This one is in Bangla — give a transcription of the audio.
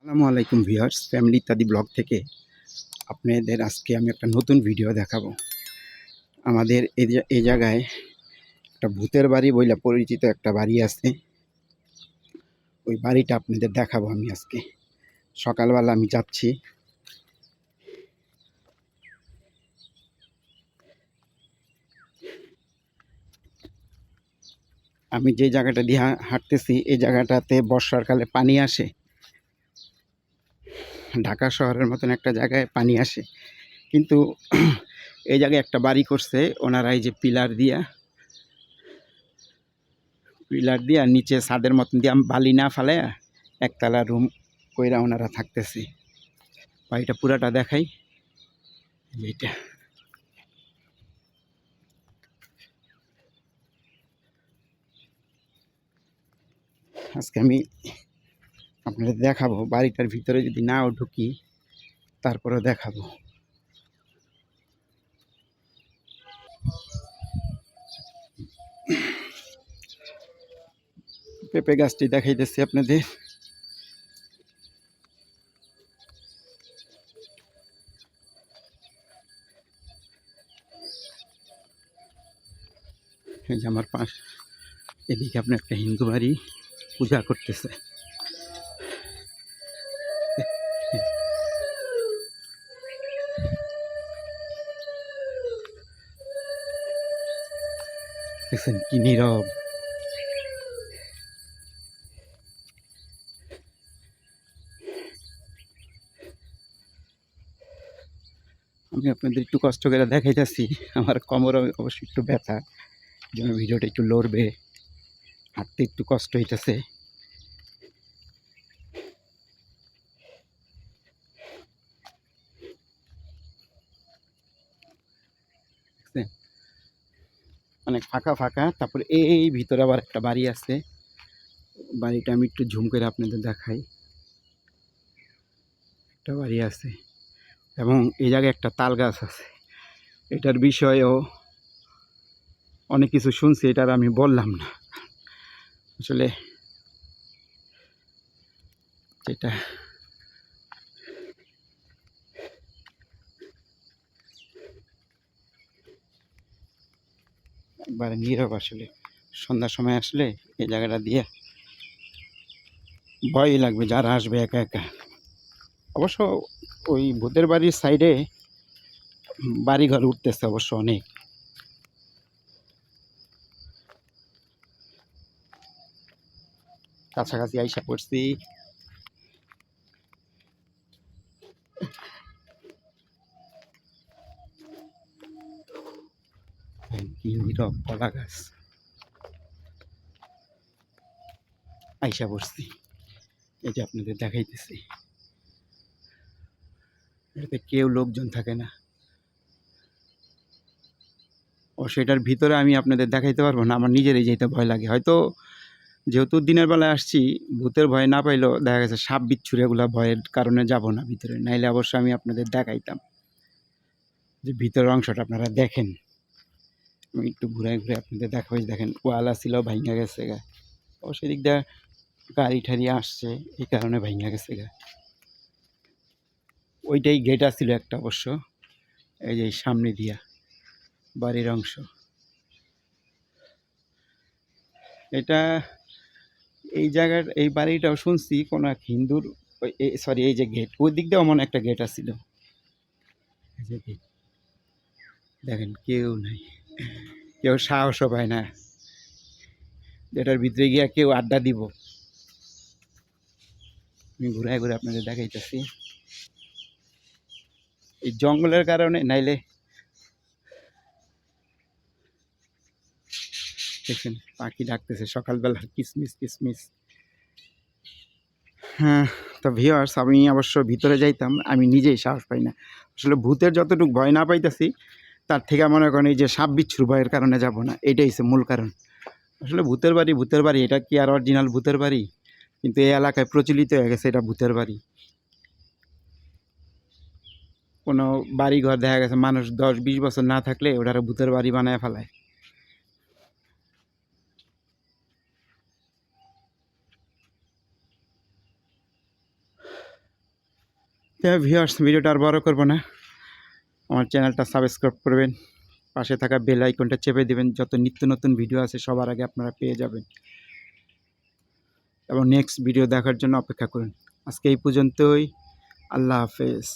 আসসালামু আলাইকুম ভিউয়ার্স, ফ্যামিলি ইত্যাদি ব্লগ থেকে আপনাদের আজকে আমি একটা নতুন ভিডিও দেখাবো। আমাদের এই জায়গায় একটা ভূতের বাড়ি বইলা পরিচিত একটা বাড়ি আছে। ওই বাড়িটা আপনাদের দেখাবো আমি আজকে। সকালবেলা আমি যাচ্ছি, আমি যে জায়গাটা দিয়ে হাঁটতেছি এই জায়গাটাতে বর্ষাকালে পানি আসে। ঢাকা শহরের মতন একটা জায়গায় পানি আসে, কিন্তু এই জায়গায় একটা বাড়ি করছে ওনারা, এই যে পিলার দিয়া নিচে ছাদের মতন দিয়ে বালি না ফালাইয়া একতলা রুম কইরা ওনারা থাকতেছে। বাড়িটা পুরাটা দেখাই। এইটা আজকে আমি আপনাদের দেখাবো। বাড়িটার ভিতরে যদি নাও ঢুকি তারপরেও দেখাবো। পেঁপে গাছটি দেখাইতেছি আপনাদের। এই যে আমার পাশ এদিকে আপনার একটা হিন্দু বাড়ি পূজা করতেছে। দেখছেন কি নীরব। আমি আপনাদের একটু কষ্ট করে দেখাইতেছি। আমার কোমর অবশ্যই একটু ব্যথা, যেন ভিডিওটা একটু লড়বে, হাঁটতে একটু কষ্ট হইতেছে। অনেক ফাঁকা ফাঁকা। তারপরে এই ভিতরে আবার একটা বাড়ি আছে। বাড়িটা আমি একটু ঝুম করে আপনাদের দেখাই। একটা বাড়ি আছে এবং এই জায়গায় একটা তাল গাছ আছে। এটার বিষয়েও অনেক কিছু শুনছি, এটার আমি বললাম না আসলে। যেটা একবারে নীরব। আসলে সন্ধ্যার সময় আসলে এই জায়গাটা দিয়ে ভয়ই লাগবে যারা আসবে একা একা। অবশ্য ওই ভূতের বাড়ির সাইডে বাড়িঘর উঠতেছে অবশ্য অনেক। কাছাকাছি আইসা পড়ছি। কি নীরব, কলা গাছ। আইসা পড়ছি, এই যে আপনাদের দেখাইতেছি। এটাতে কেউ লোকজন থাকে না। ও সেটার ভিতরে আমি আপনাদের দেখাইতে পারবো না, আমার নিজেরই যেতে ভয় লাগে। হয়তো যেহেতু দিনের বেলায় আসছি, ভূতের ভয় না পাইলেও দেখা গেছে সাপ বিচ্ছুর এগুলা ভয়ের কারণে যাব না ভিতরে, নাইলে অবশ্যই আমি আপনাদের দেখাইতাম যে ভিতরের অংশটা আপনারা দেখেন। আমি একটু ঘুরে ঘুরে আপনাদের দেখাবো। দেখেন ওয়ালা ছিল, ভাঙা গেছে গা। অবশ্যই দিক দিয়ে গাড়ি ঠাড়ি আসছে, এই কারণে ভাঙা গেছে গা। ওইটাই গেট আসছিল একটা অবশ্য, এই যে সামনে দিয়া বাড়ির অংশ। এটা এই জায়গার এই বাড়িটাও শুনছি কোনো এক হিন্দুর। সরি, এই যে গেট, ওই দিক দিয়েও মনে একটা গেট আসছিল। এই যে গেট দেখেন, কেউ নাই, কেউ সাহসও পায় না যেটার ভিতরে গিয়া কেউ আড্ডা দিব। আমি ঘুরে ঘুরে আপনাদের দেখাইতেছি। এই জঙ্গলের কারণে, নাইলে দেখেন পাখি ডাকতেছে সকালবেলা, কিসমিস কিসমিস। হ্যাঁ, তো ভিউয়ার্স, আমি অবশ্য ভিতরে যাইতাম, আমি নিজেই সাহস পাই না। আসলে ভূতের যতটুকু ভয় না পাইতেছি, তার থেকে মনে করেন এই যে সাপ বিচ্ছুর ভয়ের কারণে যাব না, এটাই হচ্ছে মূল কারণ। আসলে ভূতের বাড়ি এটা কি আর অরিজিনাল ভূতের বাড়ি? কিন্তু এই এলাকায় প্রচলিত হয়ে গেছে এটা ভূতের বাড়ি। কোনো বাড়ি ঘর দেখা গেছে মানুষ 10-20 বছর না থাকলে ওটারে ভূতের বাড়ি বানায় ফেলায়। তো ভিউয়ার্স, ভিডিওটা আর বড় করব না। আমার চ্যানেলটা সাবস্ক্রাইব করবেন, পাশে থাকা বেল আইকনটা চেপে দিবেন, যত নিত্য নতুন ভিডিও আছে সবার আগে আপনারা পেয়ে যাবেন এবং নেক্সট ভিডিও দেখার জন্য অপেক্ষা করুন। আজকে এই পর্যন্তই। আল্লাহ হাফেজ।